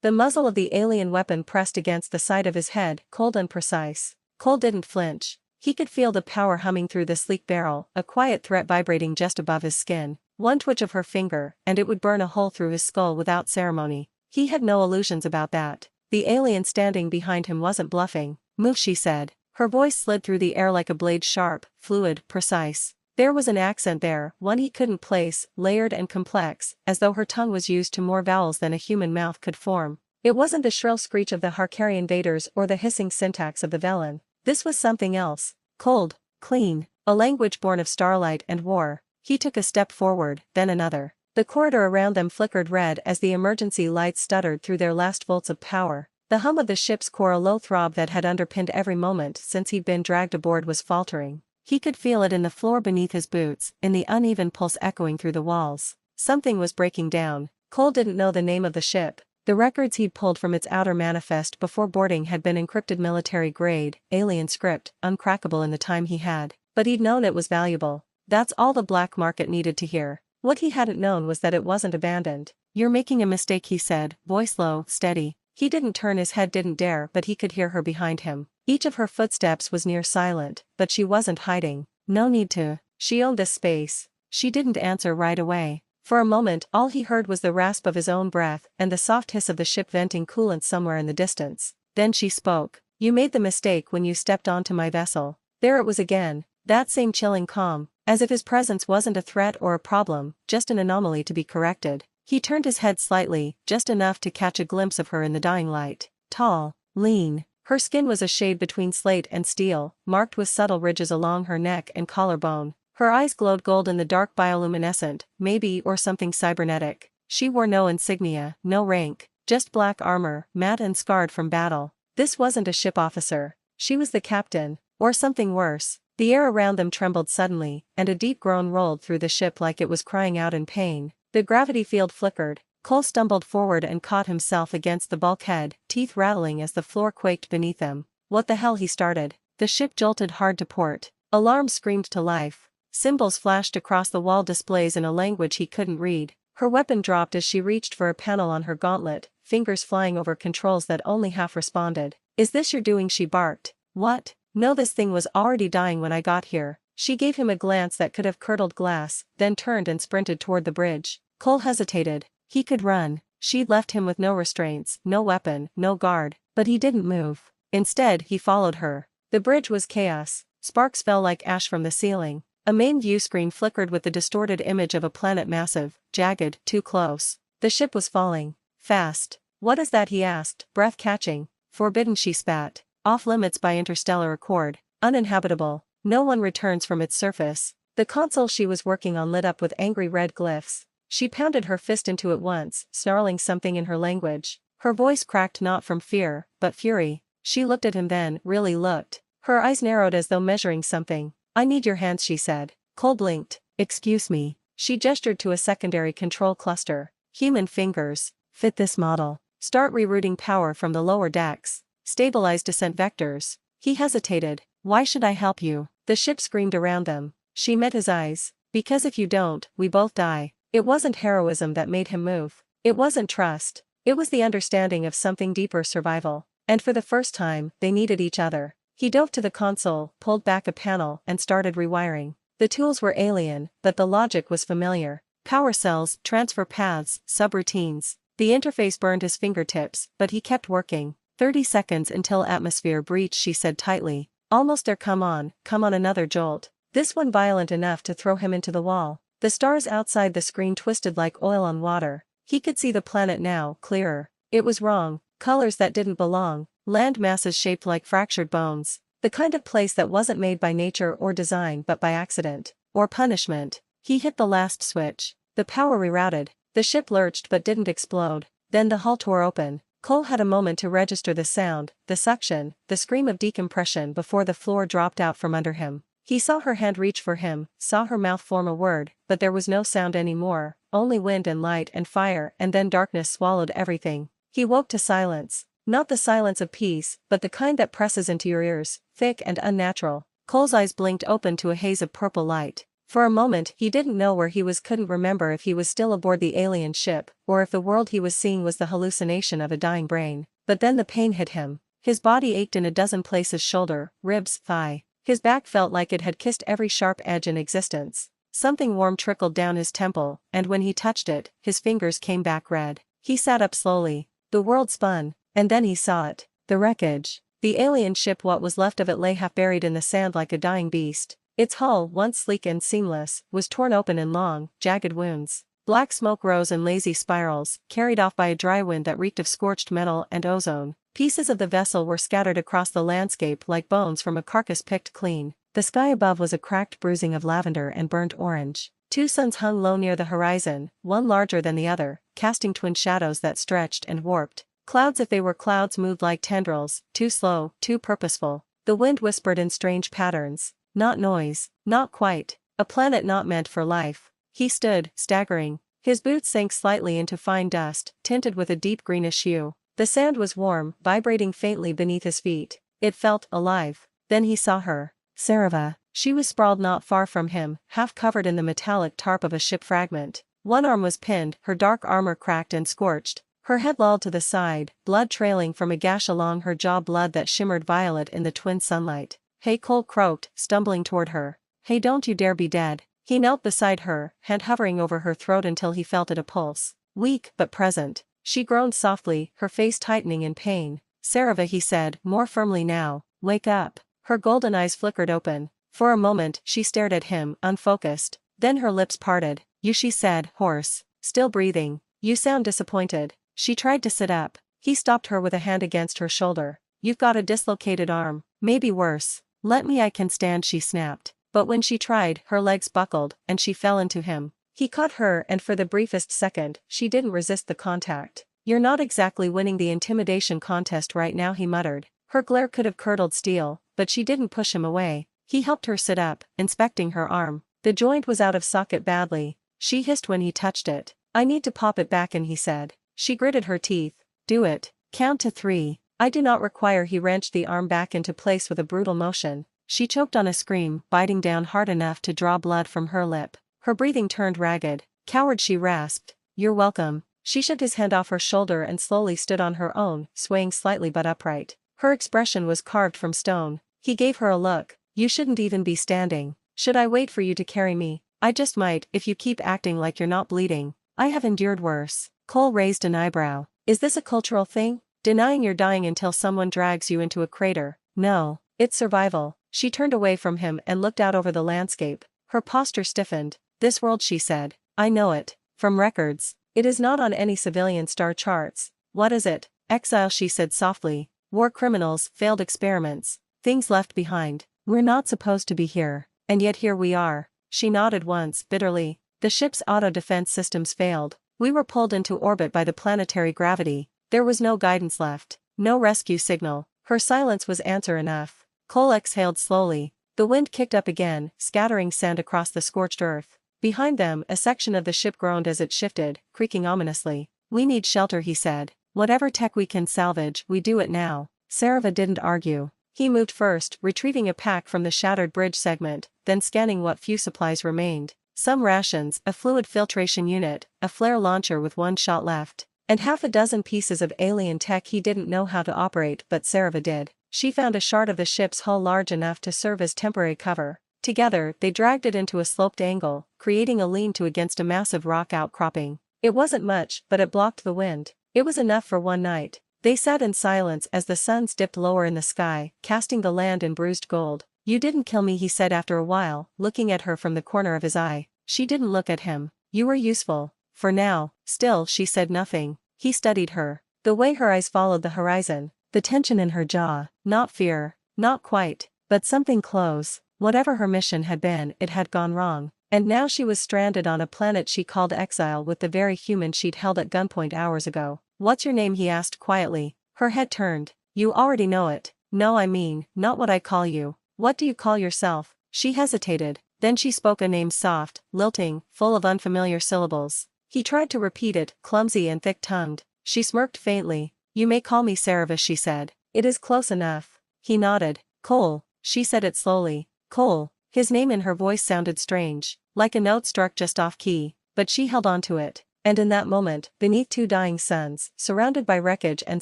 The muzzle of the alien weapon pressed against the side of his head, cold and precise. Cole didn't flinch. He could feel the power humming through the sleek barrel, a quiet threat vibrating just above his skin. One twitch of her finger, and it would burn a hole through his skull without ceremony. He had no illusions about that. The alien standing behind him wasn't bluffing. "Move," she said. Her voice slid through the air like a blade, sharp, fluid, precise. There was an accent there, one he couldn't place, layered and complex, as though her tongue was used to more vowels than a human mouth could form. It wasn't the shrill screech of the Harkari invaders or the hissing syntax of the Velen. This was something else. Cold, clean, a language born of starlight and war. He took a step forward, then another. The corridor around them flickered red as the emergency lights stuttered through their last volts of power. The hum of the ship's core, a low throb that had underpinned every moment since he'd been dragged aboard, was faltering. He could feel it in the floor beneath his boots, in the uneven pulse echoing through the walls. Something was breaking down. Cole didn't know the name of the ship. The records he'd pulled from its outer manifest before boarding had been encrypted military-grade, alien script, uncrackable in the time he had. But he'd known it was valuable. That's all the black market needed to hear. What he hadn't known was that it wasn't abandoned. "You're making a mistake," he said, voice low, steady. He didn't turn his head, didn't dare, but he could hear her behind him. Each of her footsteps was near silent, but she wasn't hiding. No need to. She owned this space. She didn't answer right away. For a moment, all he heard was the rasp of his own breath and the soft hiss of the ship venting coolant somewhere in the distance. Then she spoke. "You made the mistake when you stepped onto my vessel." There it was again, that same chilling calm, as if his presence wasn't a threat or a problem, just an anomaly to be corrected. He turned his head slightly, just enough to catch a glimpse of her in the dying light. Tall, lean. Her skin was a shade between slate and steel, marked with subtle ridges along her neck and collarbone. Her eyes glowed gold in the dark, bioluminescent, maybe, or something cybernetic. She wore no insignia, no rank, just black armor, matte and scarred from battle. This wasn't a ship officer. She was the captain, or something worse. The air around them trembled suddenly, and a deep groan rolled through the ship like it was crying out in pain. The gravity field flickered. Cole stumbled forward and caught himself against the bulkhead, teeth rattling as the floor quaked beneath them. "What the hell?" he started. The ship jolted hard to port. Alarms screamed to life. Symbols flashed across the wall displays in a language he couldn't read. Her weapon dropped as she reached for a panel on her gauntlet, fingers flying over controls that only half responded. "Is this your doing?" she barked. "What? No, this thing was already dying when I got here." She gave him a glance that could have curdled glass, then turned and sprinted toward the bridge. Cole hesitated. He could run. She'd left him with no restraints, no weapon, no guard, but he didn't move. Instead, he followed her. The bridge was chaos. Sparks fell like ash from the ceiling. A main view screen flickered with the distorted image of a planet, massive, jagged, too close. The ship was falling. Fast. "What is that?" he asked, breath catching. "Forbidden," she spat. "Off limits by interstellar accord. Uninhabitable. No one returns from its surface." The console she was working on lit up with angry red glyphs. She pounded her fist into it once, snarling something in her language. Her voice cracked not from fear, but fury. She looked at him, then really looked. Her eyes narrowed as though measuring something. "I need your hands," she said. Cole blinked. "Excuse me." She gestured to a secondary control cluster. "Human fingers. Fit this model. Start rerouting power from the lower decks. Stabilize descent vectors." He hesitated. "Why should I help you?" The ship screamed around them. She met his eyes. "Because if you don't, we both die." It wasn't heroism that made him move. It wasn't trust. It was the understanding of something deeper, survival. And for the first time, they needed each other. He dove to the console, pulled back a panel, and started rewiring. The tools were alien, but the logic was familiar. Power cells, transfer paths, subroutines. The interface burned his fingertips, but he kept working. 30 seconds until atmosphere breach," she said tightly. "Almost there. Come on." Another jolt. This one violent enough to throw him into the wall. The stars outside the screen twisted like oil on water. He could see the planet now, clearer. It was wrong. Colors that didn't belong. Land masses shaped like fractured bones. The kind of place that wasn't made by nature or design but by accident. Or punishment. He hit the last switch. The power rerouted. The ship lurched but didn't explode. Then the hull tore open. Cole had a moment to register the sound, the suction, the scream of decompression before the floor dropped out from under him. He saw her hand reach for him, saw her mouth form a word, but there was no sound anymore, only wind and light and fire, and then darkness swallowed everything. He woke to silence. Not the silence of peace, but the kind that presses into your ears, thick and unnatural. Cole's eyes blinked open to a haze of purple light. For a moment he didn't know where he was, couldn't remember if he was still aboard the alien ship, or if the world he was seeing was the hallucination of a dying brain. But then the pain hit him. His body ached in a dozen places: shoulder, ribs, thigh. His back felt like it had kissed every sharp edge in existence. Something warm trickled down his temple, and when he touched it, his fingers came back red. He sat up slowly. The world spun, and then he saw it. The wreckage. The alien ship, what was left of it, lay half buried in the sand like a dying beast. Its hull, once sleek and seamless, was torn open in long, jagged wounds. Black smoke rose in lazy spirals, carried off by a dry wind that reeked of scorched metal and ozone. Pieces of the vessel were scattered across the landscape like bones from a carcass picked clean. The sky above was a cracked bruising of lavender and burnt orange. Two suns hung low near the horizon, one larger than the other, casting twin shadows that stretched and warped. Clouds, if they were clouds, moved like tendrils, too slow, too purposeful. The wind whispered in strange patterns. Not noise, not quite. A planet not meant for life. He stood, staggering. His boots sank slightly into fine dust, tinted with a deep greenish hue. The sand was warm, vibrating faintly beneath his feet. It felt alive. Then he saw her. Sarava. She was sprawled not far from him, half covered in the metallic tarp of a ship fragment. One arm was pinned, her dark armor cracked and scorched. Her head lolled to the side, blood trailing from a gash along her jaw, blood that shimmered violet in the twin sunlight. "Hey," Cole croaked, stumbling toward her. "Hey, don't you dare be dead." He knelt beside her, hand hovering over her throat until he felt it a pulse. Weak, but present. She groaned softly, her face tightening in pain. "Sarava," he said, more firmly now. "Wake up." Her golden eyes flickered open. For a moment she stared at him, unfocused. Then her lips parted. "You," she said, hoarse. Still breathing. "You sound disappointed." She tried to sit up. He stopped her with a hand against her shoulder. "You've got a dislocated arm. Maybe worse." "Let me, I can stand," she snapped. But when she tried, her legs buckled, and she fell into him. He caught her, and for the briefest second, she didn't resist the contact. "You're not exactly winning the intimidation contest right now," he muttered. Her glare could have curdled steel, but she didn't push him away. He helped her sit up, inspecting her arm. The joint was out of socket badly. She hissed when he touched it. "I need to pop it back in," he said. She gritted her teeth. "Do it. Count to 3. I do not require." He wrenched the arm back into place with a brutal motion. She choked on a scream, biting down hard enough to draw blood from her lip. Her breathing turned ragged. "Coward," she rasped. "You're welcome." She shook his hand off her shoulder and slowly stood on her own, swaying slightly but upright. Her expression was carved from stone. He gave her a look. "You shouldn't even be standing. Should I wait for you to carry me?" "I just might, if you keep acting like you're not bleeding." "I have endured worse." Cole raised an eyebrow. "Is this a cultural thing? Denying you're dying until someone drags you into a crater?" "No. It's survival." She turned away from him and looked out over the landscape. Her posture stiffened. "This world," she said. "I know it. From records. It is not on any civilian star charts." "What is it?" "Exile," she said softly. "War criminals, failed experiments. Things left behind. We're not supposed to be here. And yet here we are." She nodded once, bitterly. "The ship's auto-defense systems failed. We were pulled into orbit by the planetary gravity. There was no guidance left. No rescue signal." Her silence was answer enough. Cole exhaled slowly. The wind kicked up again, scattering sand across the scorched earth. Behind them, a section of the ship groaned as it shifted, creaking ominously. "We need shelter," he said. "Whatever tech we can salvage, we do it now." Sarava didn't argue. He moved first, retrieving a pack from the shattered bridge segment, then scanning what few supplies remained. Some rations, a fluid filtration unit, a flare launcher with one shot left, and half a dozen pieces of alien tech he didn't know how to operate, but Sarava did. She found a shard of the ship's hull large enough to serve as temporary cover. Together, they dragged it into a sloped angle, creating a lean-to against a massive rock outcropping. It wasn't much, but it blocked the wind. It was enough for one night. They sat in silence as the suns dipped lower in the sky, casting the land in bruised gold. "You didn't kill me," he said after a while, looking at her from the corner of his eye. She didn't look at him. "You were useful. For now." Still, she said nothing. He studied her. The way her eyes followed the horizon. The tension in her jaw. Not fear. Not quite. But something close. Whatever her mission had been, it had gone wrong. And now she was stranded on a planet she called Exile with the very human she'd held at gunpoint hours ago. "What's your name?" he asked quietly. Her head turned. "You already know it." "No, I mean, not what I call you. What do you call yourself?" She hesitated. Then she spoke a name, soft, lilting, full of unfamiliar syllables. He tried to repeat it, clumsy and thick-tongued. She smirked faintly. "You may call me Sarava," she said. "It is close enough." He nodded. "Cole." She said it slowly. "Cole." His name in her voice sounded strange. like a note struck just off key, but she held on to it. And in that moment, beneath two dying suns, surrounded by wreckage and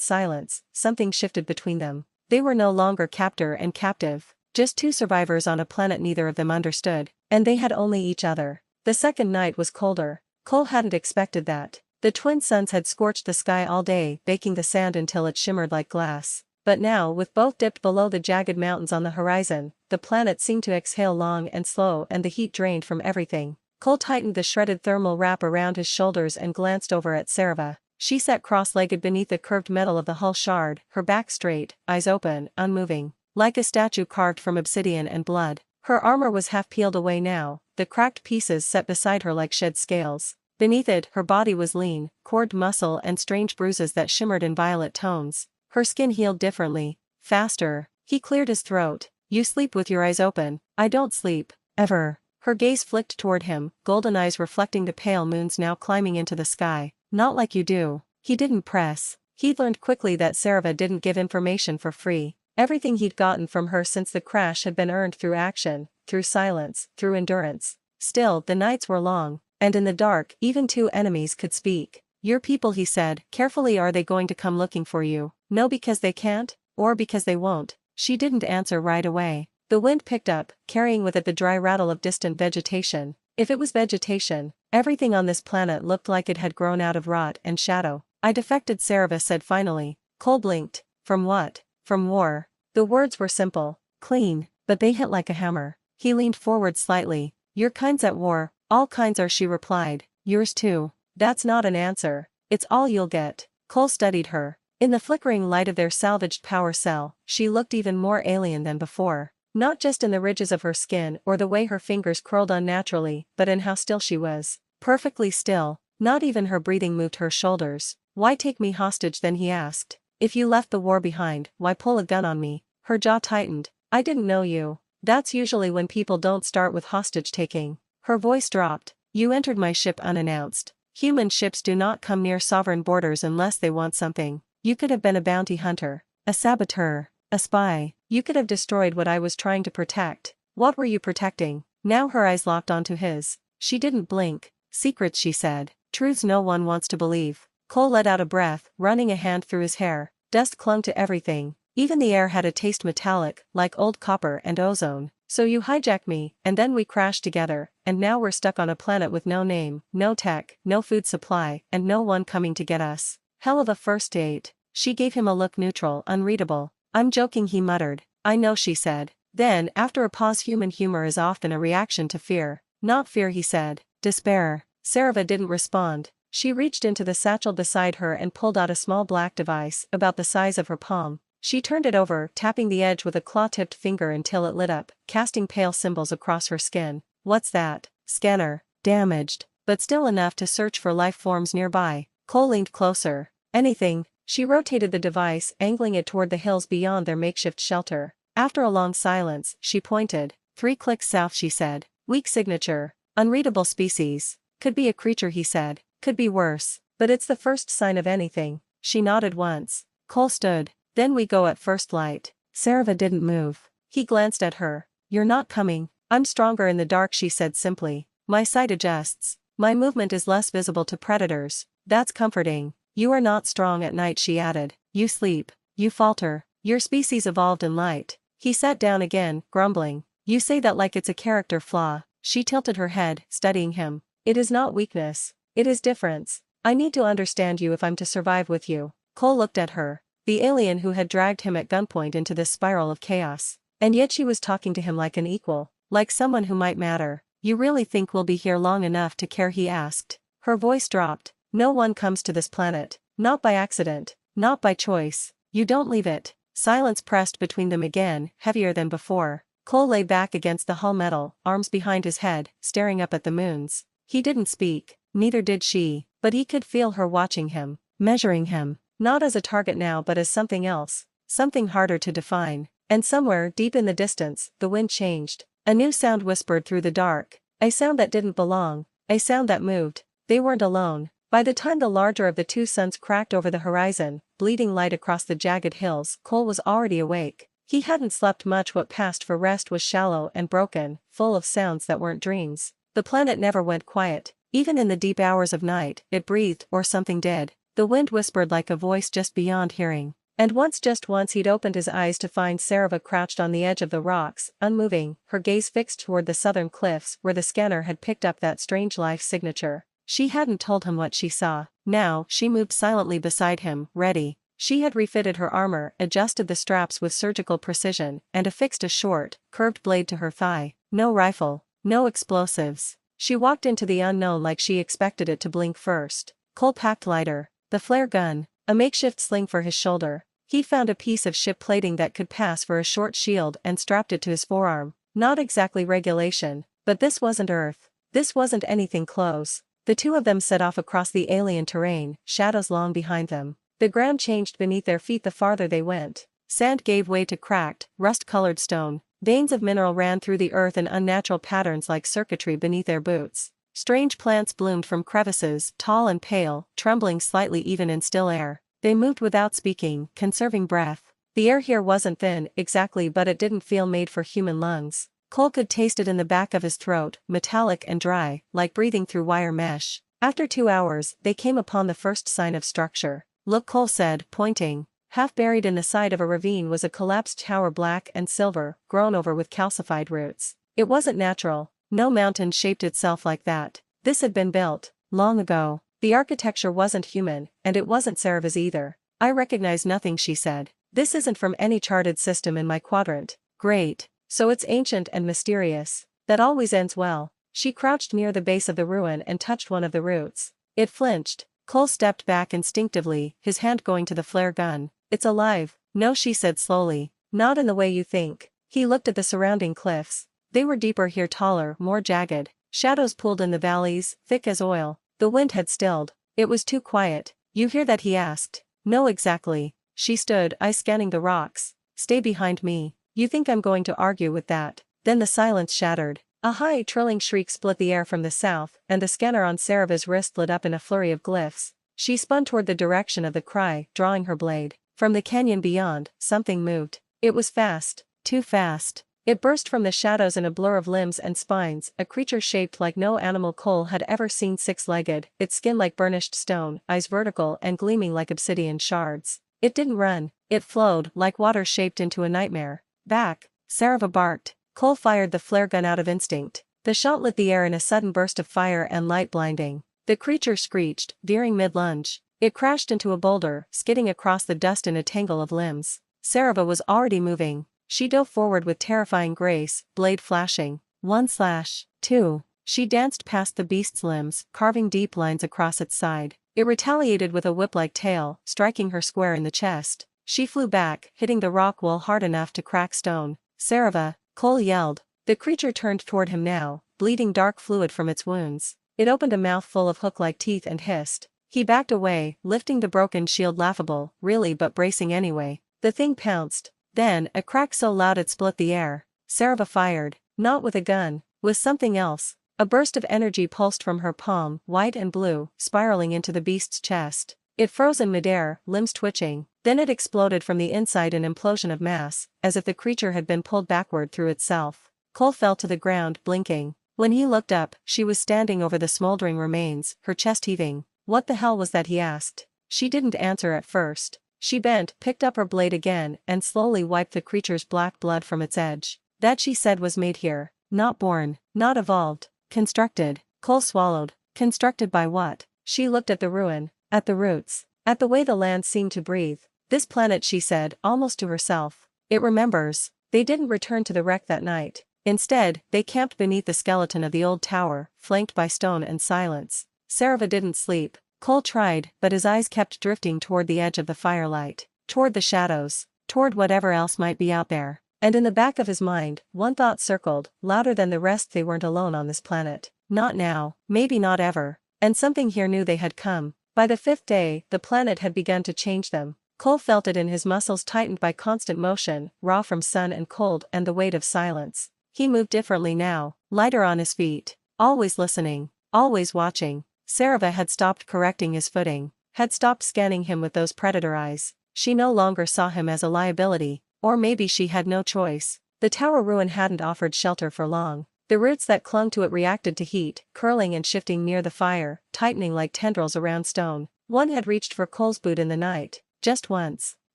silence, something shifted between them. They were no longer captor and captive, just two survivors on a planet neither of them understood, and they had only each other. The second night was colder. Cole hadn't expected that. The twin suns had scorched the sky all day, baking the sand until it shimmered like glass. But now, with both dipped below the jagged mountains on the horizon, the planet seemed to exhale long and slow, and the heat drained from everything. Cole tightened the shredded thermal wrap around his shoulders and glanced over at Sarava. She sat cross-legged beneath the curved metal of the hull shard, her back straight, eyes open, unmoving, like a statue carved from obsidian and blood. Her armor was half peeled away now, the cracked pieces set beside her like shed scales. Beneath it, her body was lean, cored muscle and strange bruises that shimmered in violet tones. Her skin healed differently, faster. He cleared his throat. You sleep with your eyes open. I don't sleep, ever. Her gaze flicked toward him, golden eyes reflecting the pale moons now climbing into the sky. Not like you do. He didn't press. He'd learned quickly that Sarava didn't give information for free. Everything he'd gotten from her since the crash had been earned through action, through silence, through endurance. Still, the nights were long, and in the dark, even two enemies could speak. Your people, he said, carefully. Are they going to come looking for you? No, because they can't, or because they won't. She didn't answer right away. The wind picked up, carrying with it the dry rattle of distant vegetation. If it was vegetation, everything on this planet looked like it had grown out of rot and shadow. I defected, Sarava said finally. Cole blinked. From what? From war. The words were simple, clean, but they hit like a hammer. He leaned forward slightly. Your kind's at war. All kinds are, she replied. Yours too. That's not an answer. It's all you'll get. Cole studied her. In the flickering light of their salvaged power cell, she looked even more alien than before. Not just in the ridges of her skin or the way her fingers curled unnaturally, but in how still she was. Perfectly still. Not even her breathing moved her shoulders. Why take me hostage then, he asked. If you left the war behind, why pull a gun on me? Her jaw tightened. I didn't know you. That's usually when people don't start with hostage taking. Her voice dropped. You entered my ship unannounced. Human ships do not come near sovereign borders unless they want something. You could have been a bounty hunter, a saboteur, a spy. You could have destroyed what I was trying to protect. What were you protecting? Now her eyes locked onto his. She didn't blink. Secrets, she said. Truths no one wants to believe. Cole let out a breath, running a hand through his hair. Dust clung to everything. Even the air had a taste metallic, like old copper and ozone. So you hijacked me, and then we crashed together, and now we're stuck on a planet with no name, no tech, no food supply, and no one coming to get us. Hell of a first date. She gave him a look neutral, unreadable. I'm joking, he muttered. I know, she said. Then, after a pause, human humor is often a reaction to fear. Not fear, he said. Despair. Sarava didn't respond. She reached into the satchel beside her and pulled out a small black device, about the size of her palm. She turned it over, tapping the edge with a claw-tipped finger until it lit up, casting pale symbols across her skin. What's that? Scanner. Damaged, but still enough to search for life forms nearby. Cole leaned closer. Anything. She rotated the device, angling it toward the hills beyond their makeshift shelter. After a long silence, she pointed. 3 clicks south, she said. Weak signature. Unreadable species. Could be a creature, he said. Could be worse. But it's the first sign of anything. She nodded once. Cole stood. Then we go at first light. Sarava didn't move. He glanced at her. You're not coming. I'm stronger in the dark, she said simply. My sight adjusts. My movement is less visible to predators. That's comforting. You are not strong at night, she added. You sleep. You falter. Your species evolved in light. He sat down again, grumbling. You say that like it's a character flaw. She tilted her head, studying him. It is not weakness. It is difference. I need to understand you if I'm to survive with you. Cole looked at her. The alien who had dragged him at gunpoint into this spiral of chaos. And yet she was talking to him like an equal, like someone who might matter. You really think we'll be here long enough to care, he asked. Her voice dropped. No one comes to this planet. Not by accident. Not by choice. You don't leave it. Silence pressed between them again, heavier than before. Cole lay back against the hull metal, arms behind his head, staring up at the moons. He didn't speak, neither did she, but he could feel her watching him, measuring him. Not as a target now but as something else, something harder to define. And somewhere, deep in the distance, the wind changed. A new sound whispered through the dark. A sound that didn't belong. A sound that moved. They weren't alone. By the time the larger of the two suns cracked over the horizon, bleeding light across the jagged hills, Cole was already awake. He hadn't slept much. What passed for rest was shallow and broken, full of sounds that weren't dreams. The planet never went quiet. Even in the deep hours of night, it breathed, or something did. The wind whispered like a voice just beyond hearing. And just once he'd opened his eyes to find Sarava crouched on the edge of the rocks, unmoving, her gaze fixed toward the southern cliffs where the scanner had picked up that strange life signature. She hadn't told him what she saw. Now, she moved silently beside him, ready. She had refitted her armor, adjusted the straps with surgical precision, and affixed a short, curved blade to her thigh. No rifle. No explosives. She walked into the unknown like she expected it to blink first. Cole packed lighter. The flare gun. A makeshift sling for his shoulder. He found a piece of ship plating that could pass for a short shield and strapped it to his forearm. Not exactly regulation, but this wasn't Earth. This wasn't anything close. The two of them set off across the alien terrain, shadows long behind them. The ground changed beneath their feet the farther they went. Sand gave way to cracked, rust-colored stone. Veins of mineral ran through the earth in unnatural patterns like circuitry beneath their boots. Strange plants bloomed from crevices, tall and pale, trembling slightly even in still air. They moved without speaking, conserving breath. The air here wasn't thin, exactly, but it didn't feel made for human lungs. Cole could taste it in the back of his throat, metallic and dry, like breathing through wire mesh. After 2 hours, they came upon the first sign of structure. Look, Cole said, pointing. Half buried in the side of a ravine was a collapsed tower, black and silver, grown over with calcified roots. It wasn't natural. No mountain shaped itself like that. This had been built long ago. The architecture wasn't human, and it wasn't Sarava's either. I recognize nothing, she said. This isn't from any charted system in my quadrant. Great. So it's ancient and mysterious. That always ends well. She crouched near the base of the ruin and touched one of the roots. It flinched. Cole stepped back instinctively, his hand going to the flare gun. It's alive. No, she said slowly. Not in the way you think. He looked at the surrounding cliffs. They were deeper here, taller, more jagged. Shadows pooled in the valleys, thick as oil. The wind had stilled. It was too quiet. You hear that? He asked. No, exactly. She stood, eyes scanning the rocks. Stay behind me. You think I'm going to argue with that? Then the silence shattered. A high, trilling shriek split the air from the south, and the scanner on Sarava's wrist lit up in a flurry of glyphs. She spun toward the direction of the cry, drawing her blade. From the canyon beyond, something moved. It was fast. Too fast. It burst from the shadows in a blur of limbs and spines, a creature shaped like no animal Cole had ever seen, six-legged, its skin like burnished stone, eyes vertical and gleaming like obsidian shards. It didn't run. It flowed, like water shaped into a nightmare. Back. Sarava barked. Cole fired the flare gun out of instinct. The shot lit the air in a sudden burst of fire and light, blinding. The creature screeched, veering mid-lunge. It crashed into a boulder, skidding across the dust in a tangle of limbs. Sarava was already moving. She dove forward with terrifying grace, blade flashing. 1 slash. 2. She danced past the beast's limbs, carving deep lines across its side. It retaliated with a whip-like tail, striking her square in the chest. She flew back, hitting the rock wall hard enough to crack stone. Sarava, Cole yelled. The creature turned toward him now, bleeding dark fluid from its wounds. It opened a mouth full of hook-like teeth and hissed. He backed away, lifting the broken shield, laughable, really, but bracing anyway. The thing pounced. Then, a crack so loud it split the air. Sarava fired. Not with a gun. With something else. A burst of energy pulsed from her palm, white and blue, spiraling into the beast's chest. It froze in midair, limbs twitching. Then it exploded from the inside, an implosion of mass, as if the creature had been pulled backward through itself. Cole fell to the ground, blinking. When he looked up, she was standing over the smoldering remains, her chest heaving. What the hell was that? He asked. She didn't answer at first. She bent, picked up her blade again, and slowly wiped the creature's black blood from its edge. That, she said, was made here. Not born. Not evolved. Constructed. Cole swallowed. Constructed by what? She looked at the ruin. At the roots. At the way the land seemed to breathe. This planet, she said, almost to herself. It remembers. They didn't return to the wreck that night. Instead, they camped beneath the skeleton of the old tower, flanked by stone and silence. Sarava didn't sleep. Cole tried, but his eyes kept drifting toward the edge of the firelight, toward the shadows, toward whatever else might be out there. And in the back of his mind, one thought circled, louder than the rest: they weren't alone on this planet. Not now, maybe not ever. And something here knew they had come. By the 5th day, the planet had begun to change them. Cole felt it in his muscles, tightened by constant motion, raw from sun and cold and the weight of silence. He moved differently now, lighter on his feet, always listening, always watching. Sarava had stopped correcting his footing, had stopped scanning him with those predator eyes. She no longer saw him as a liability, or maybe she had no choice. The tower ruin hadn't offered shelter for long. The roots that clung to it reacted to heat, curling and shifting near the fire, tightening like tendrils around stone. One had reached for Cole's boot in the night, just once,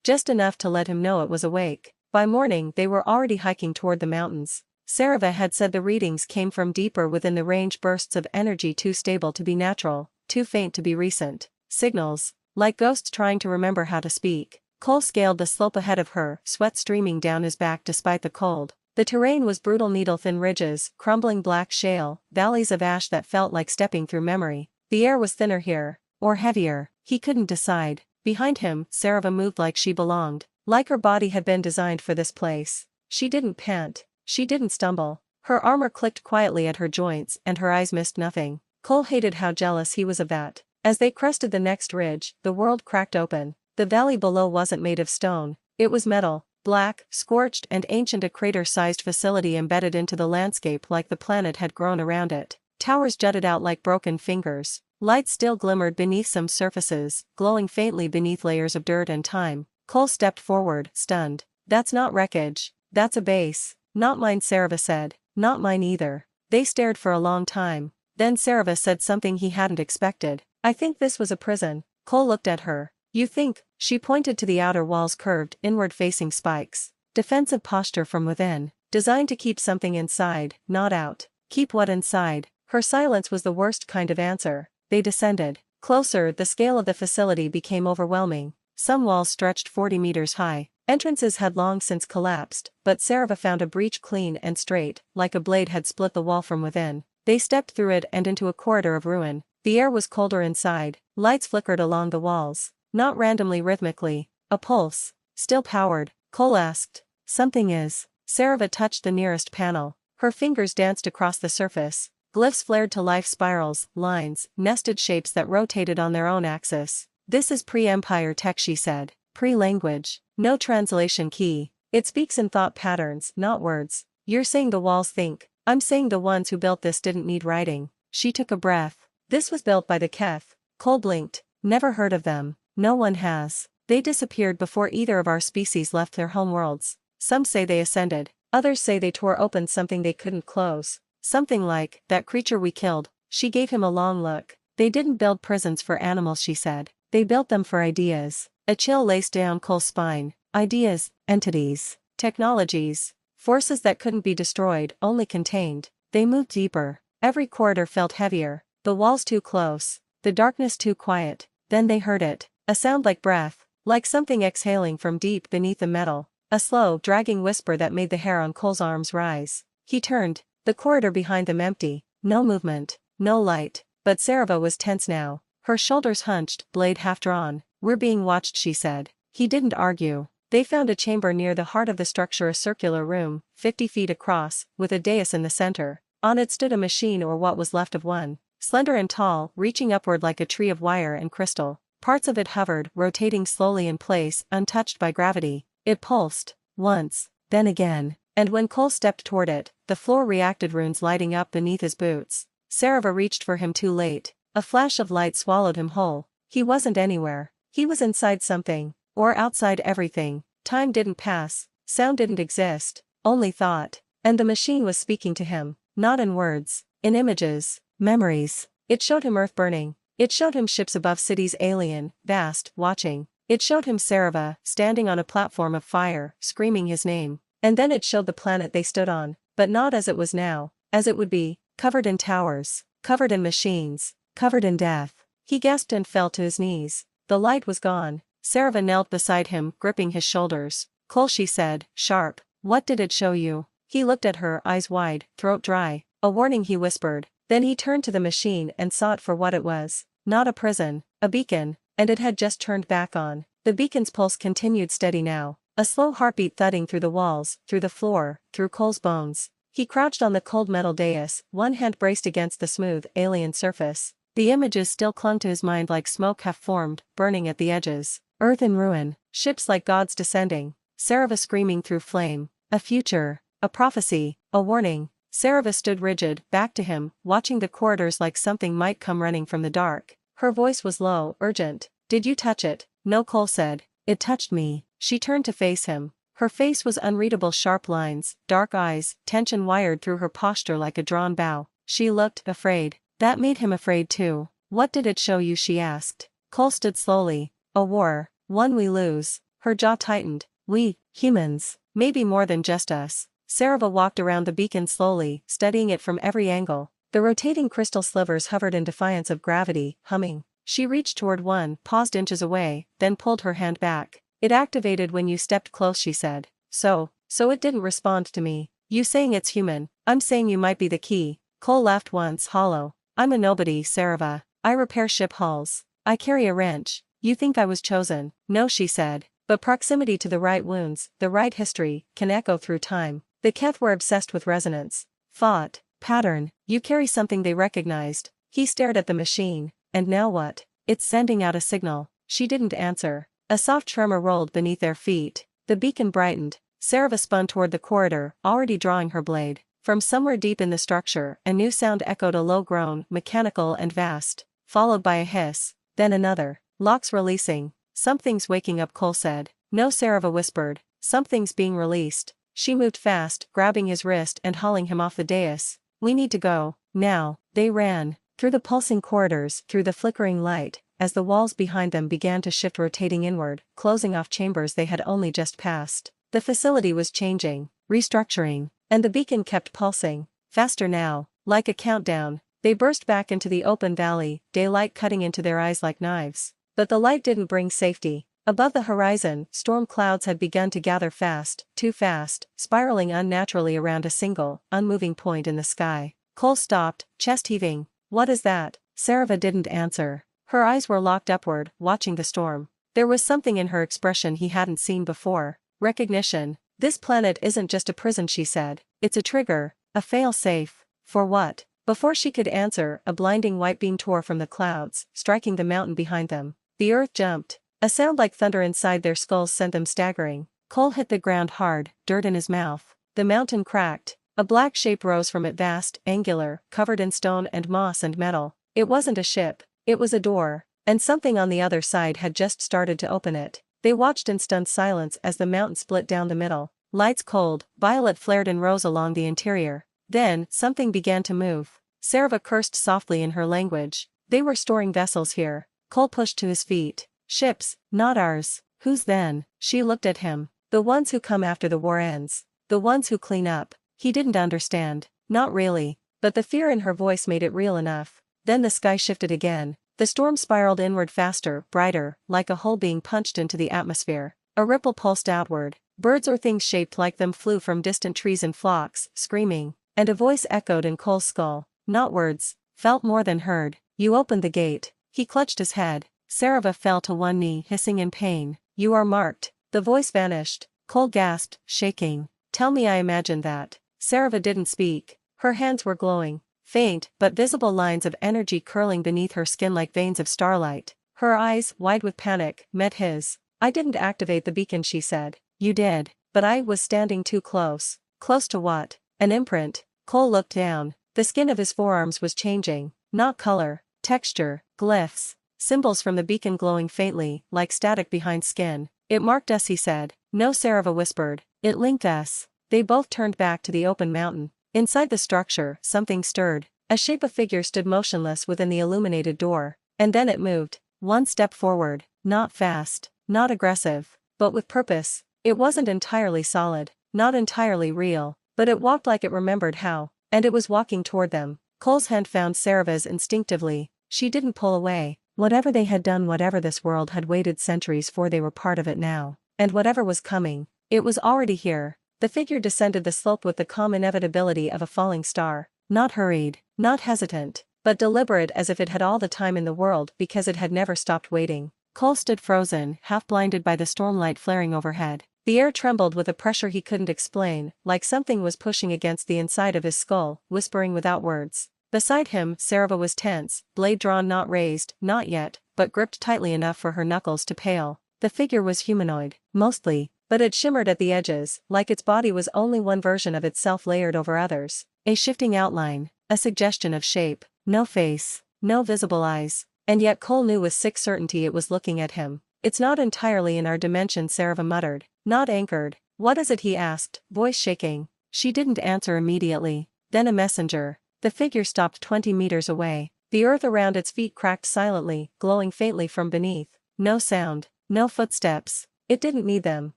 just enough to let him know it was awake. By morning they were already hiking toward the mountains. Sarava had said the readings came from deeper within the range, bursts of energy too stable to be natural, too faint to be recent. Signals, like ghosts trying to remember how to speak. Cole scaled the slope ahead of her, sweat streaming down his back despite the cold. The terrain was brutal, needle-thin ridges, crumbling black shale, valleys of ash that felt like stepping through memory. The air was thinner here, or heavier, he couldn't decide. Behind him, Sarava moved like she belonged, like her body had been designed for this place. She didn't pant, she didn't stumble. Her armor clicked quietly at her joints and her eyes missed nothing. Cole hated how jealous he was of that. As they crested the next ridge, the world cracked open. The valley below wasn't made of stone, it was metal. Black, scorched and ancient, a crater-sized facility embedded into the landscape like the planet had grown around it. Towers jutted out like broken fingers. Lights still glimmered beneath some surfaces, glowing faintly beneath layers of dirt and time. Cole stepped forward, stunned. That's not wreckage, that's a base. Not mine, Sarava said. Not mine either. They stared for a long time. Then Sarava said something he hadn't expected. I think this was a prison. Cole looked at her. You think? She pointed to the outer wall's curved, inward-facing spikes. Defensive posture from within. Designed to keep something inside, not out. Keep what inside? Her silence was the worst kind of answer. They descended. Closer, the scale of the facility became overwhelming. Some walls stretched 40 meters high. Entrances had long since collapsed, but Sarava found a breach clean and straight, like a blade had split the wall from within. They stepped through it and into a corridor of ruin. The air was colder inside. Lights flickered along the walls. Not randomly, rhythmically. A pulse. Still powered. Cole asked. Something is. Sarava touched the nearest panel. Her fingers danced across the surface. Glyphs flared to life, spirals, lines, nested shapes that rotated on their own axis. This is pre-Empire tech, she said. Pre-language. No translation key. It speaks in thought patterns, not words. You're saying the walls think. I'm saying the ones who built this didn't need writing. She took a breath. This was built by the Keth. Cole blinked. Never heard of them. No one has. They disappeared before either of our species left their homeworlds. Some say they ascended. Others say they tore open something they couldn't close. Something like, that creature we killed. She gave him a long look. They didn't build prisons for animals, she said. They built them for ideas. A chill laced down Cole's spine. Ideas, entities, technologies, forces that couldn't be destroyed, only contained. They moved deeper. Every corridor felt heavier. The walls too close. The darkness too quiet. Then they heard it. A sound like breath. Like something exhaling from deep beneath the metal. A slow, dragging whisper that made the hair on Cole's arms rise. He turned. The corridor behind them empty. No movement. No light. But Sarava was tense now. Her shoulders hunched, blade half drawn. We're being watched, she said. He didn't argue. They found a chamber near the heart of the structure, a circular room, 50 feet across, with a dais in the center. On it stood a machine, or what was left of one. Slender and tall, reaching upward like a tree of wire and crystal. Parts of it hovered, rotating slowly in place, untouched by gravity. It pulsed. Once. Then again. And when Cole stepped toward it, the floor reacted, runes lighting up beneath his boots. Sarava reached for him too late. A flash of light swallowed him whole. He wasn't anywhere. He was inside something. Or outside everything. Time didn't pass. Sound didn't exist. Only thought. And the machine was speaking to him. Not in words. In images. Memories. It showed him Earth burning. It showed him ships above cities, alien, vast, watching. It showed him Sarava, standing on a platform of fire, screaming his name. And then it showed the planet they stood on. But not as it was now. As it would be. Covered in towers. Covered in machines. Covered in death. He gasped and fell to his knees. The light was gone. Sarava knelt beside him, gripping his shoulders. Cole, she said, sharp. What did it show you? He looked at her, eyes wide, throat dry. A warning, he whispered. Then he turned to the machine and saw it for what it was. Not a prison. A beacon. And it had just turned back on. The beacon's pulse continued steady now. A slow heartbeat thudding through the walls, through the floor, through Cole's bones. He crouched on the cold metal dais, one hand braced against the smooth, alien surface. The images still clung to his mind like smoke half formed, burning at the edges. Earth in ruin. Ships like gods descending. Sarava screaming through flame. A future. A prophecy. A warning. Sarava stood rigid, back to him, watching the corridors like something might come running from the dark. Her voice was low, urgent. Did you touch it? No, Cole said. It touched me. She turned to face him. Her face was unreadable sharp lines, dark eyes, tension wired through her posture like a drawn bow. She looked afraid. That made him afraid too. What did it show you? She asked. Cole stood slowly. A war. One we lose. Her jaw tightened. We, humans, maybe more than just us. Sarava walked around the beacon slowly, studying it from every angle. The rotating crystal slivers hovered in defiance of gravity, humming. She reached toward one, paused inches away, then pulled her hand back. It activated when you stepped close, she said. So it didn't respond to me. You saying it's human, I'm saying you might be the key. Cole laughed once, hollow. I'm a nobody, Sarava. I repair ship hulls. I carry a wrench. You think I was chosen? No, she said. But proximity to the right wounds, the right history, can echo through time. The Keth were obsessed with resonance. Thought. Pattern. You carry something they recognized. He stared at the machine. And now what? It's sending out a signal. She didn't answer. A soft tremor rolled beneath their feet. The beacon brightened. Sarava spun toward the corridor, already drawing her blade. From somewhere deep in the structure, a new sound echoed, a low groan, mechanical and vast, followed by a hiss, then another. Locks releasing. Something's waking up, Cole said. No, Sarava whispered. Something's being released. She moved fast, grabbing his wrist and hauling him off the dais. We need to go. Now. They ran. Through the pulsing corridors, through the flickering light, as the walls behind them began to shift, rotating inward, closing off chambers they had only just passed. The facility was changing, restructuring, and the beacon kept pulsing. Faster now. Like a countdown. They burst back into the open valley, daylight cutting into their eyes like knives. But the light didn't bring safety. Above the horizon, storm clouds had begun to gather fast, too fast, spiraling unnaturally around a single, unmoving point in the sky. Cole stopped, chest heaving. What is that? Sarava didn't answer. Her eyes were locked upward, watching the storm. There was something in her expression he hadn't seen before. Recognition. This planet isn't just a prison, she said. It's a trigger, a fail-safe. For what? Before she could answer, a blinding white beam tore from the clouds, striking the mountain behind them. The earth jumped. A sound like thunder inside their skulls sent them staggering. Cole hit the ground hard, dirt in his mouth. The mountain cracked. A black shape rose from it, vast, angular, covered in stone and moss and metal. It wasn't a ship. It was a door. And something on the other side had just started to open it. They watched in stunned silence as the mountain split down the middle. Lights cold, violet flared and rose along the interior. Then, something began to move. Sarava cursed softly in her language. They were storing vessels here. Cole pushed to his feet. Ships, not ours. Whose then? She looked at him. The ones who come after the war ends. The ones who clean up. He didn't understand. Not really. But the fear in her voice made it real enough. Then the sky shifted again. The storm spiraled inward faster, brighter, like a hole being punched into the atmosphere. A ripple pulsed outward. Birds or things shaped like them flew from distant trees in flocks, screaming. And a voice echoed in Cole's skull. Not words. Felt more than heard. You opened the gate. He clutched his head. Sarava fell to one knee, hissing in pain. You are marked. The voice vanished. Cole gasped, shaking. Tell me I imagined that. Sarava didn't speak. Her hands were glowing. Faint, but visible lines of energy curling beneath her skin like veins of starlight. Her eyes, wide with panic, met his. I didn't activate the beacon, she said. You did. But I was standing too close. Close to what? An imprint. Cole looked down. The skin of his forearms was changing. Not color. Texture. Glyphs. Symbols from the beacon glowing faintly, like static behind skin. It marked us, he said. No, Sarava whispered. It linked us. They both turned back to the open mountain. Inside the structure, something stirred. A shape of figure stood motionless within the illuminated door. And then it moved. One step forward. Not fast. Not aggressive. But with purpose. It wasn't entirely solid. Not entirely real. But it walked like it remembered how. And it was walking toward them. Cole's hand found Sarava's instinctively. She didn't pull away. Whatever they had done, whatever this world had waited centuries for, they were part of it now. And whatever was coming, it was already here. The figure descended the slope with the calm inevitability of a falling star. Not hurried, not hesitant, but deliberate, as if it had all the time in the world because it had never stopped waiting. Cole stood frozen, half blinded by the stormlight flaring overhead. The air trembled with a pressure he couldn't explain, like something was pushing against the inside of his skull, whispering without words. Beside him, Sarava was tense, blade drawn, not raised, not yet, but gripped tightly enough for her knuckles to pale. The figure was humanoid, mostly, but it shimmered at the edges, like its body was only one version of itself layered over others. A shifting outline, a suggestion of shape, no face, no visible eyes. And yet Cole knew with sick certainty it was looking at him. It's not entirely in our dimension, Sarava muttered. Not anchored. What is it? He asked, voice shaking. She didn't answer immediately. Then a messenger. The figure stopped 20 meters away. The earth around its feet cracked silently, glowing faintly from beneath. No sound, no footsteps. It didn't need them.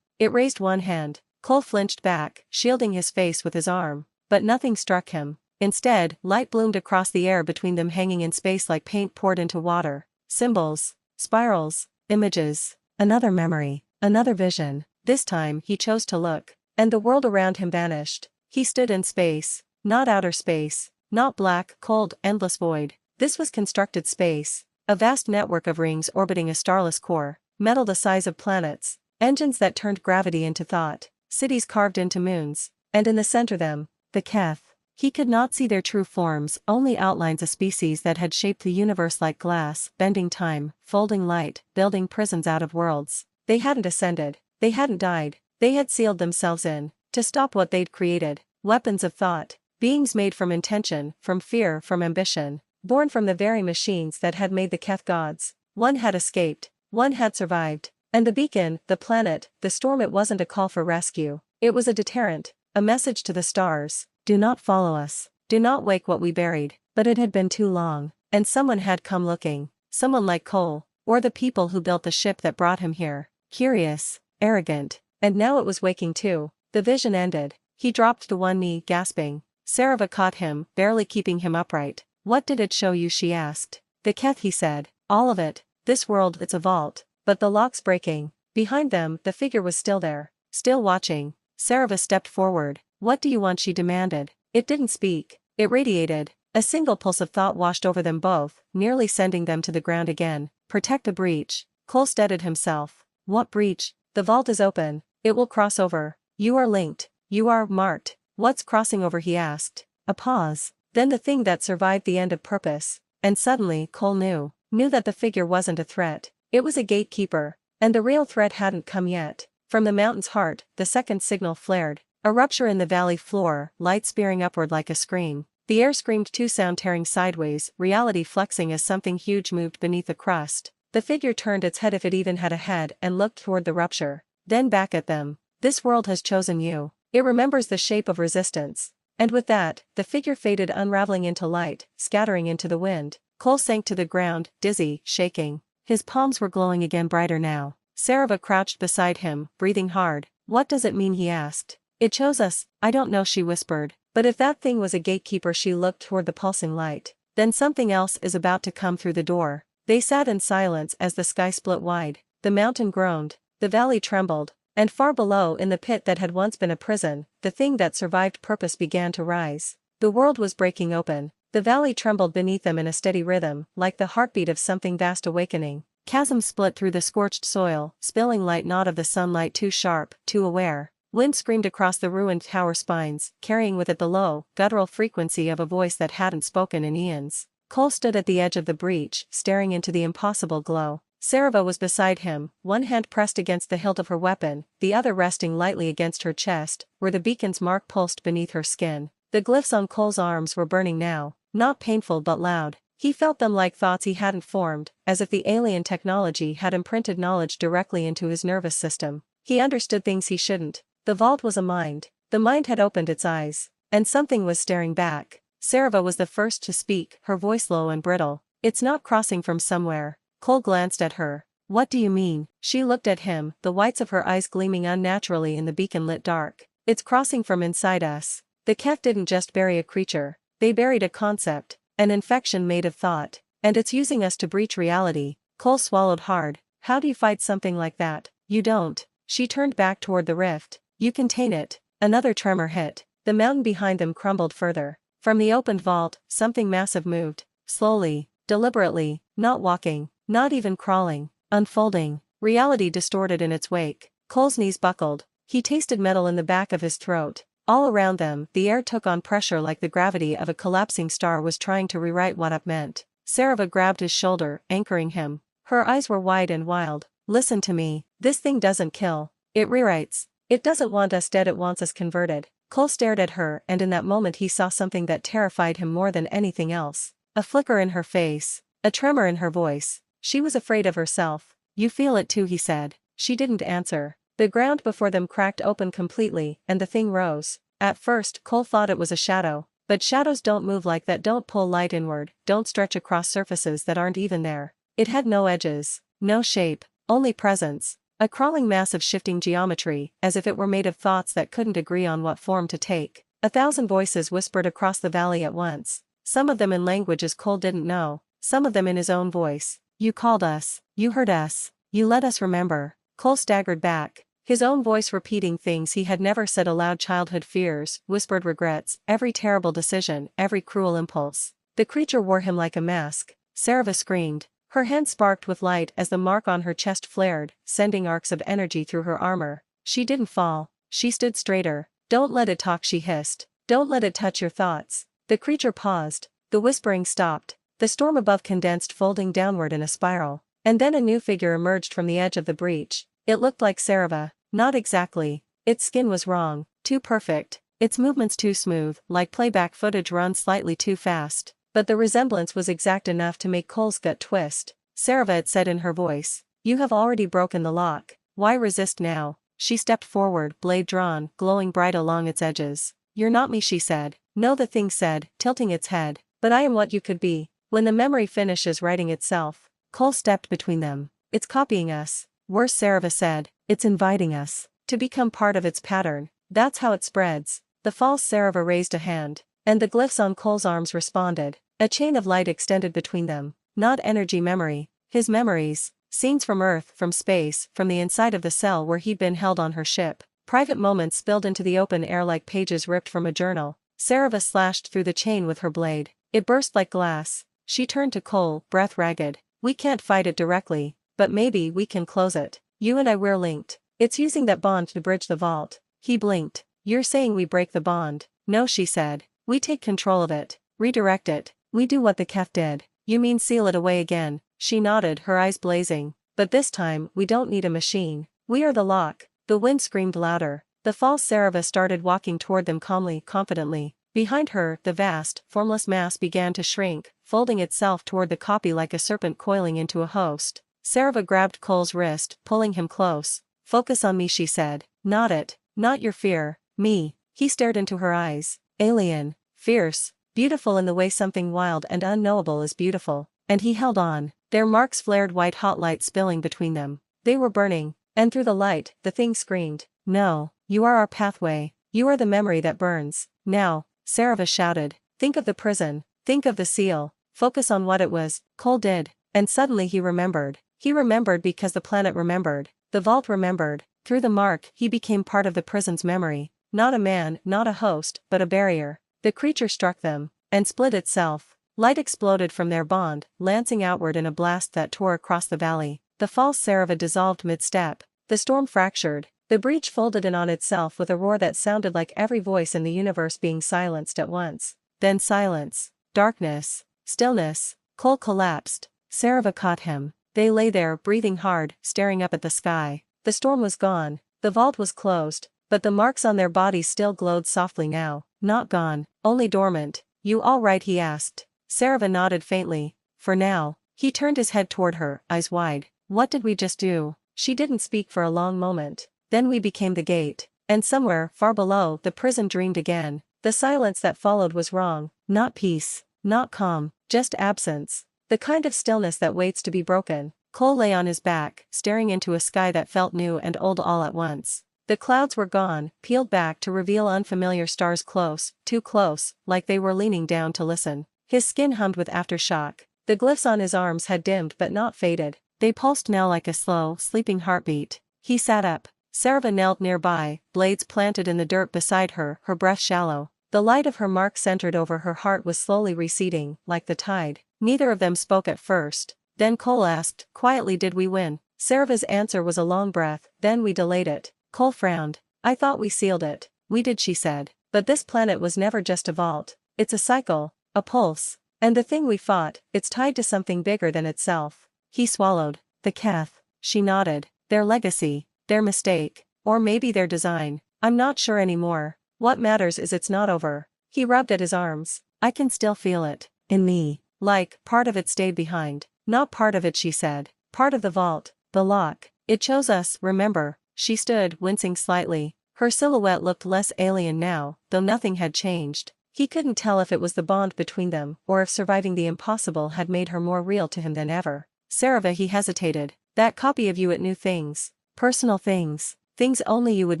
It raised one hand. Cole flinched back, shielding his face with his arm. But nothing struck him. Instead, light bloomed across the air between them, hanging in space like paint poured into water. Symbols, spirals, images. Another memory, another vision. This time he chose to look. And the world around him vanished. He stood in space. Not outer space. Not black, cold, endless void. This was constructed space. A vast network of rings orbiting a starless core. Metal the size of planets. Engines that turned gravity into thought. Cities carved into moons. And in the center them, the Keth. He could not see their true forms, only outlines of species that had shaped the universe like glass, bending time, folding light, building prisons out of worlds. They hadn't ascended. They hadn't died. They had sealed themselves in, to stop what they'd created. Weapons of thought. Beings made from intention, from fear, from ambition. Born from the very machines that had made the Keth gods. One had escaped. One had survived. And the beacon, the planet, the storm, it wasn't a call for rescue. It was a deterrent. A message to the stars. Do not follow us. Do not wake what we buried. But it had been too long. And someone had come looking. Someone like Cole. Or the people who built the ship that brought him here. Curious. Arrogant. And now it was waking too. The vision ended. He dropped to one knee, gasping. Sarava caught him, barely keeping him upright. What did it show you? She asked. The Keth, he said. All of it. This world, it's a vault. But the lock's breaking. Behind them, the figure was still there. Still watching. Sarava stepped forward. What do you want? She demanded. It didn't speak. It radiated. A single pulse of thought washed over them both, nearly sending them to the ground again. Protect the breach. Cole steadied himself. What breach? The vault is open. It will cross over. You are linked. You are marked. What's crossing over? He asked. A pause. Then the thing that survived the end of purpose. And suddenly, Cole knew that the figure wasn't a threat. It was a gatekeeper. And the real threat hadn't come yet. From the mountain's heart, the second signal flared. A rupture in the valley floor, light spearing upward like a scream. The air screamed too, sound tearing sideways, reality flexing as something huge moved beneath the crust. The figure turned its head, if it even had a head, and looked toward the rupture. Then back at them. This world has chosen you. It remembers the shape of resistance. And with that, the figure faded, unraveling into light, scattering into the wind. Cole sank to the ground, dizzy, shaking. His palms were glowing again, brighter now. Sarava crouched beside him, breathing hard. What does it mean? He asked. It chose us. I don't know, she whispered. But if that thing was a gatekeeper, she looked toward the pulsing light. Then something else is about to come through the door. They sat in silence as the sky split wide. The mountain groaned. The valley trembled. And far below, in the pit that had once been a prison, the thing that survived purpose began to rise. The world was breaking open. The valley trembled beneath them in a steady rhythm, like the heartbeat of something vast awakening. Chasms split through the scorched soil, spilling light not of the sunlight, too sharp, too aware. Wind screamed across the ruined tower spines, carrying with it the low, guttural frequency of a voice that hadn't spoken in eons. Cole stood at the edge of the breach, staring into the impossible glow. Sarava was beside him, one hand pressed against the hilt of her weapon, the other resting lightly against her chest, where the beacon's mark pulsed beneath her skin. The glyphs on Cole's arms were burning now, not painful but loud. He felt them like thoughts he hadn't formed, as if the alien technology had imprinted knowledge directly into his nervous system. He understood things he shouldn't. The vault was a mind. The mind had opened its eyes. And something was staring back. Sarava was the first to speak, her voice low and brittle. It's not crossing from somewhere. Cole glanced at her. What do you mean? She looked at him, the whites of her eyes gleaming unnaturally in the beacon-lit dark. It's crossing from inside us. The Keth didn't just bury a creature. They buried a concept. An infection made of thought. And it's using us to breach reality. Cole swallowed hard. How do you fight something like that? You don't. She turned back toward the rift. You contain it. Another tremor hit. The mountain behind them crumbled further. From the opened vault, something massive moved. Slowly, deliberately, not walking, not even crawling, unfolding. Reality distorted in its wake. Cole's knees buckled. He tasted metal in the back of his throat. All around them, the air took on pressure like the gravity of a collapsing star was trying to rewrite what up meant. Sarava grabbed his shoulder, anchoring him. Her eyes were wide and wild. Listen to me. This thing doesn't kill. It rewrites. It doesn't want us dead, it wants us converted. Cole stared at her, and in that moment he saw something that terrified him more than anything else. A flicker in her face. A tremor in her voice. She was afraid of herself. You feel it too, he said. She didn't answer. The ground before them cracked open completely, and the thing rose. At first, Cole thought it was a shadow. But shadows don't move like that, don't pull light inward, don't stretch across surfaces that aren't even there. It had no edges, no shape, only presence. A crawling mass of shifting geometry, as if it were made of thoughts that couldn't agree on what form to take. 1,000 voices whispered across the valley at once. Some of them in languages Cole didn't know, some of them in his own voice. You called us, you heard us, you let us remember. Cole staggered back, his own voice repeating things he had never said aloud: childhood fears, whispered regrets, every terrible decision, every cruel impulse. The creature wore him like a mask. Sarava screamed. Her hand sparked with light as the mark on her chest flared, sending arcs of energy through her armor. She didn't fall, she stood straighter. Don't let it talk, she hissed. Don't let it touch your thoughts. The creature paused. The whispering stopped. The storm above condensed, folding downward in a spiral. And then a new figure emerged from the edge of the breach. It looked like Sarava. Not exactly. Its skin was wrong, too perfect. Its movements too smooth, like playback footage run slightly too fast. But the resemblance was exact enough to make Cole's gut twist. Sarava, it said in her voice. You have already broken the lock. Why resist now? She stepped forward, blade drawn, glowing bright along its edges. You're not me, she said. No, the thing said, tilting its head. But I am what you could be. When the memory finishes writing itself. Cole stepped between them. It's copying us. Worse, Sarava said. It's inviting us to become part of its pattern. That's how it spreads. The false Sarava raised a hand. And the glyphs on Cole's arms responded. A chain of light extended between them. Not energy memory. His memories. Scenes from Earth, from space, from the inside of the cell where he'd been held on her ship. Private moments spilled into the open air like pages ripped from a journal. Sarava slashed through the chain with her blade. It burst like glass. She turned to Cole, breath ragged. We can't fight it directly, but maybe we can close it. You and I, we're linked. It's using that bond to bridge the vault. He blinked. You're saying we break the bond? No, she said. We take control of it. Redirect it. We do what the Kef did. You mean seal it away again? She nodded, her eyes blazing. But this time, we don't need a machine. We are the lock. The wind screamed louder. The false Sarava started walking toward them calmly, confidently. Behind her, the vast, formless mass began to shrink, folding itself toward the copy like a serpent coiling into a host. Sarava grabbed Cole's wrist, pulling him close. Focus on me, she said. Not it. Not your fear. Me. He stared into her eyes. Alien. Fierce. Beautiful in the way something wild and unknowable is beautiful. And he held on. Their marks flared, white hot light spilling between them. They were burning. And through the light, the thing screamed. No. You are our pathway. You are the memory that burns. Now. Sarava shouted. Think of the prison. Think of the seal. Focus on what it was. Cole did. And suddenly he remembered. He remembered because the planet remembered. The vault remembered. Through the mark, he became part of the prison's memory. Not a man, not a host, but a barrier. The creature struck them, and split itself. Light exploded from their bond, lancing outward in a blast that tore across the valley. The false Sarava dissolved mid-step. The storm fractured. The breach folded in on itself with a roar that sounded like every voice in the universe being silenced at once. Then silence. Darkness. Stillness. Cole collapsed. Sarava caught him. They lay there, breathing hard, staring up at the sky. The storm was gone. The vault was closed. But the marks on their bodies still glowed softly now. Not gone, only dormant. You all right, he asked. Sarava nodded faintly. For now. He turned his head toward her, eyes wide. What did we just do? She didn't speak for a long moment. Then we became the gate. And somewhere, far below, the prison dreamed again. The silence that followed was wrong. Not peace. Not calm. Just absence. The kind of stillness that waits to be broken. Cole lay on his back, staring into a sky that felt new and old all at once. The clouds were gone, peeled back to reveal unfamiliar stars close, too close, like they were leaning down to listen. His skin hummed with aftershock. The glyphs on his arms had dimmed but not faded. They pulsed now like a slow, sleeping heartbeat. He sat up. Sarava knelt nearby, blades planted in the dirt beside her, her breath shallow. The light of her mark centered over her heart was slowly receding, like the tide. Neither of them spoke at first. Then Cole asked, quietly, did we win? Sarava's answer was a long breath. Then we delayed it. Cole frowned. I thought we sealed it. We did, she said. But this planet was never just a vault. It's a cycle, a pulse. And the thing we fought, it's tied to something bigger than itself. He swallowed. The Keth. She nodded. Their legacy. Their mistake. Or maybe their design. I'm not sure anymore. What matters is it's not over. He rubbed at his arms. I can still feel it. In me. Like, part of it stayed behind. Not part of it, she said. Part of the vault. The lock. It chose us, remember. She stood, wincing slightly. Her silhouette looked less alien now, though nothing had changed. He couldn't tell if it was the bond between them or if surviving the impossible had made her more real to him than ever. Sarava, he hesitated. That copy of you, it knew things. Personal things. Things only you would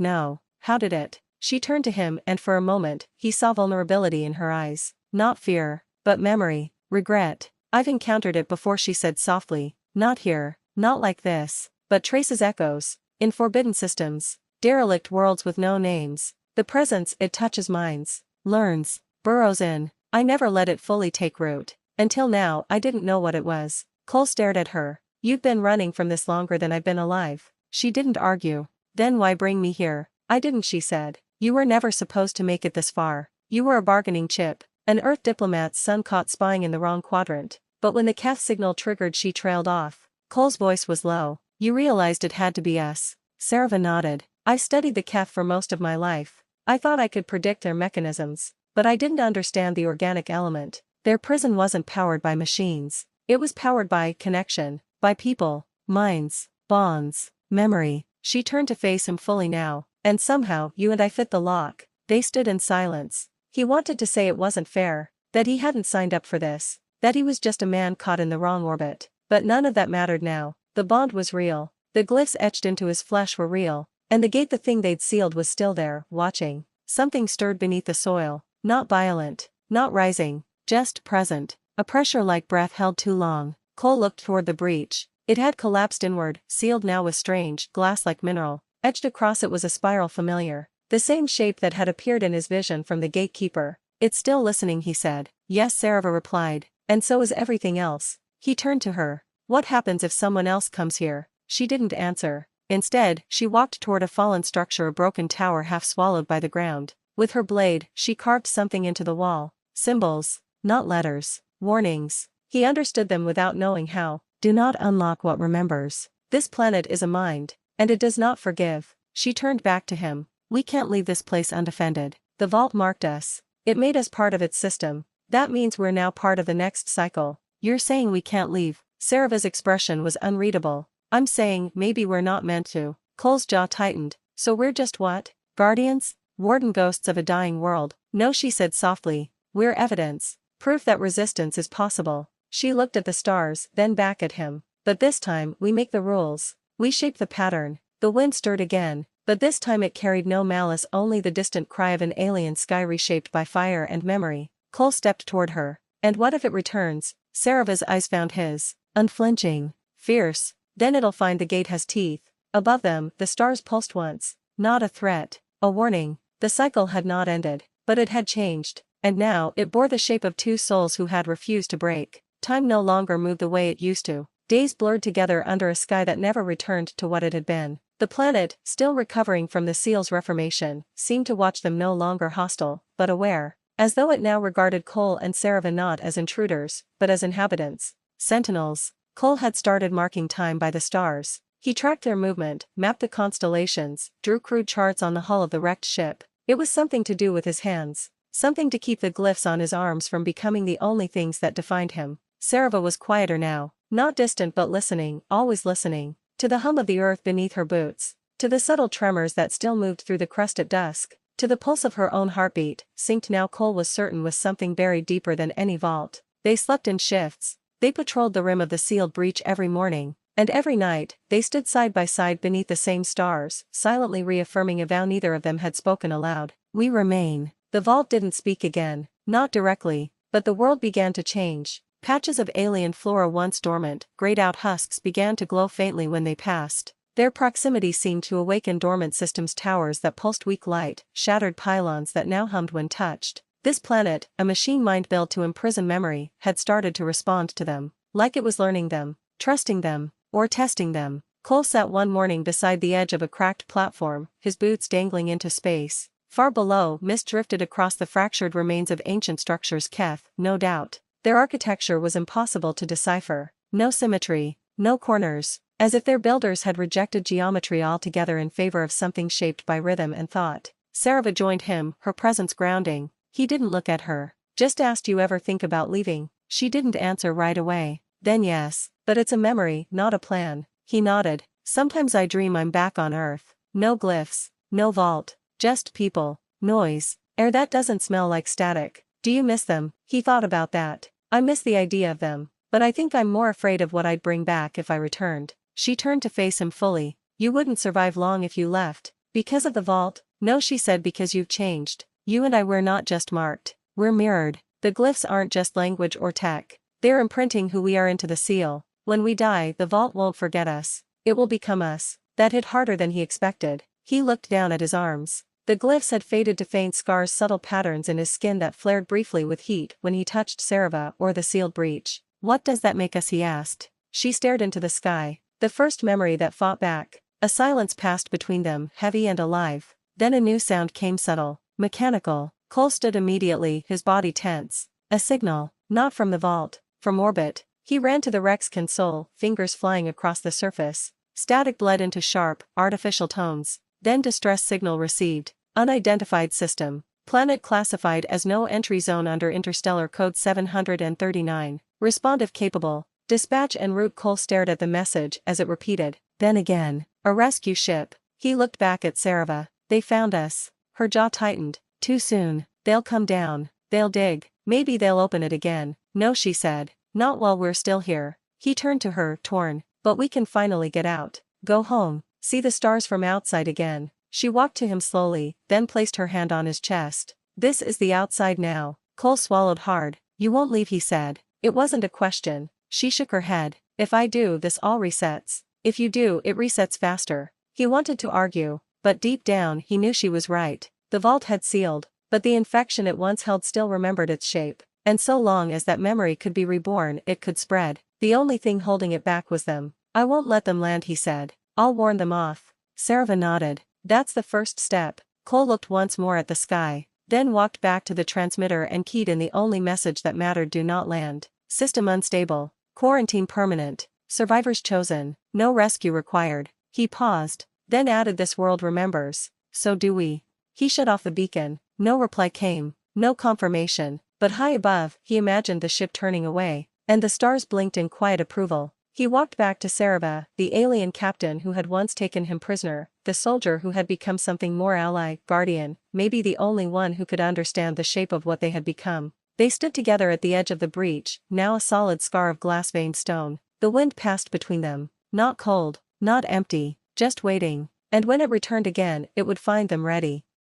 know. How did it? She turned to him and for a moment, he saw vulnerability in her eyes. Not fear, but memory, regret. I've encountered it before, she said softly. Not here, not like this, but traces, echoes. In forbidden systems. Derelict worlds with no names. The presence, it touches minds. Learns. Burrows in. I never let it fully take root. Until now, I didn't know what it was. Cole stared at her. You've been running from this longer than I've been alive. She didn't argue. Then why bring me here? I didn't, she said. You were never supposed to make it this far. You were a bargaining chip. An Earth diplomat's son caught spying in the wrong quadrant. But when the calf signal triggered, she trailed off. Cole's voice was low. You realized it had to be us. Sarava nodded. I studied the calf for most of my life. I thought I could predict their mechanisms. But I didn't understand the organic element. Their prison wasn't powered by machines. It was powered by connection. By people. Minds. Bonds. Memory. She turned to face him fully now. And somehow, you and I fit the lock. They stood in silence. He wanted to say it wasn't fair. That he hadn't signed up for this. That he was just a man caught in the wrong orbit. But none of that mattered now. The bond was real. The glyphs etched into his flesh were real. And the gate, the thing they'd sealed, was still there, watching. Something stirred beneath the soil. Not violent. Not rising. Just present. A pressure like breath held too long. Cole looked toward the breach. It had collapsed inward, sealed now with strange, glass-like mineral. Etched across it was a spiral familiar. The same shape that had appeared in his vision from the gatekeeper. It's still listening, he said. Yes, Sarava replied. And so is everything else. He turned to her. What happens if someone else comes here? She didn't answer. Instead, she walked toward a fallen structure, a broken tower half swallowed by the ground. With her blade, she carved something into the wall. Symbols. Not letters. Warnings. He understood them without knowing how. Do not unlock what remembers. This planet is a mind. And it does not forgive. She turned back to him. We can't leave this place undefended. The vault marked us. It made us part of its system. That means we're now part of the next cycle. You're saying we can't leave. Sarava's expression was unreadable. I'm saying maybe we're not meant to. Cole's jaw tightened. So we're just what? Guardians? Warden ghosts of a dying world? No, she said softly. We're evidence. Proof that resistance is possible. She looked at the stars, then back at him. But this time, we make the rules. We shape the pattern. The wind stirred again, but this time it carried no malice, only the distant cry of an alien sky reshaped by fire and memory. Cole stepped toward her. And what if it returns? Sarava's eyes found his. Unflinching. Fierce. Then it'll find the gate has teeth. Above them, the stars pulsed once. Not a threat. A warning. The cycle had not ended, but it had changed. And now, it bore the shape of two souls who had refused to break. Time no longer moved the way it used to. Days blurred together under a sky that never returned to what it had been. The planet, still recovering from the seal's reformation, seemed to watch them no longer hostile, but aware. As though it now regarded Cole and Sarava not as intruders, but as inhabitants. Sentinels. Cole had started marking time by the stars. He tracked their movement, mapped the constellations, drew crude charts on the hull of the wrecked ship. It was something to do with his hands. Something to keep the glyphs on his arms from becoming the only things that defined him. Sarava was quieter now. Not distant but listening, always listening. To the hum of the earth beneath her boots. To the subtle tremors that still moved through the crust at dusk. To the pulse of her own heartbeat, synced now. Cole was certain with something buried deeper than any vault. They slept in shifts. They patrolled the rim of the sealed breach every morning. And every night, they stood side by side beneath the same stars, silently reaffirming a vow neither of them had spoken aloud. We remain. The vault didn't speak again. Not directly. But the world began to change. Patches of alien flora once dormant, grayed-out husks began to glow faintly when they passed. Their proximity seemed to awaken dormant systems, towers that pulsed weak light, shattered pylons that now hummed when touched. This planet, a machine mind built to imprison memory, had started to respond to them. Like it was learning them, trusting them, or testing them. Cole sat one morning beside the edge of a cracked platform, his boots dangling into space. Far below, mist drifted across the fractured remains of ancient structures. Keth, no doubt. Their architecture was impossible to decipher. No symmetry, no corners, as if their builders had rejected geometry altogether in favor of something shaped by rhythm and thought. Sarava joined him, her presence grounding. He didn't look at her. Just asked, you ever think about leaving? She didn't answer right away. Then yes, but it's a memory, not a plan. He nodded. Sometimes I dream I'm back on Earth. No glyphs, no vault, just people, noise, air that doesn't smell like static. Do you miss them? He thought about that. I miss the idea of them, but I think I'm more afraid of what I'd bring back if I returned. She turned to face him fully. You wouldn't survive long if you left. Because of the vault? No, she said, because you've changed. You and I, we're not just marked. We're mirrored. The glyphs aren't just language or tech. They're imprinting who we are into the seal. When we die, the vault won't forget us. It will become us. That hit harder than he expected. He looked down at his arms. The glyphs had faded to faint scars, subtle patterns in his skin that flared briefly with heat when he touched Sarava or the sealed breach. What does that make us? He asked. She stared into the sky. The first memory that fought back. A silence passed between them, heavy and alive. Then a new sound came, subtle, mechanical. Cole stood immediately, his body tense. A signal, not from the vault, from orbit. He ran to the wreck's console, fingers flying across the surface. Static bled into sharp, artificial tones. Then distress signal received. Unidentified system. Planet classified as no entry zone under Interstellar Code 739. Responsive capable. Dispatch en route. Cole stared at the message as it repeated. Then again. A rescue ship. He looked back at Sarava. They found us. Her jaw tightened. Too soon. They'll come down. They'll dig. Maybe they'll open it again. No, she said. Not while we're still here. He turned to her, torn. But we can finally get out. Go home. See the stars from outside again. She walked to him slowly, then placed her hand on his chest. This is the outside now. Cole swallowed hard. You won't leave, he said. It wasn't a question. She shook her head. If I do, this all resets. If you do, it resets faster. He wanted to argue, but deep down he knew she was right. The vault had sealed, but the infection it once held still remembered its shape. And so long as that memory could be reborn, it could spread. The only thing holding it back was them. I won't let them land, he said. I'll warn them off. Sarava nodded. That's the first step. Cole looked once more at the sky, then walked back to the transmitter and keyed in the only message that mattered. Do not land. System unstable. Quarantine permanent. Survivors chosen. No rescue required. He paused, then added, this world remembers. So do we. He shut off the beacon. No reply came. No confirmation. But high above, he imagined the ship turning away, and the stars blinked in quiet approval. He walked back to Sarava, the alien captain who had once taken him prisoner, the soldier who had become something more, ally, guardian, maybe the only one who could understand the shape of what they had become. They stood together at the edge of the breach, now a solid scar of glass-veined stone. The wind passed between them, not cold, not empty, just waiting, and when it returned again, it would find them ready.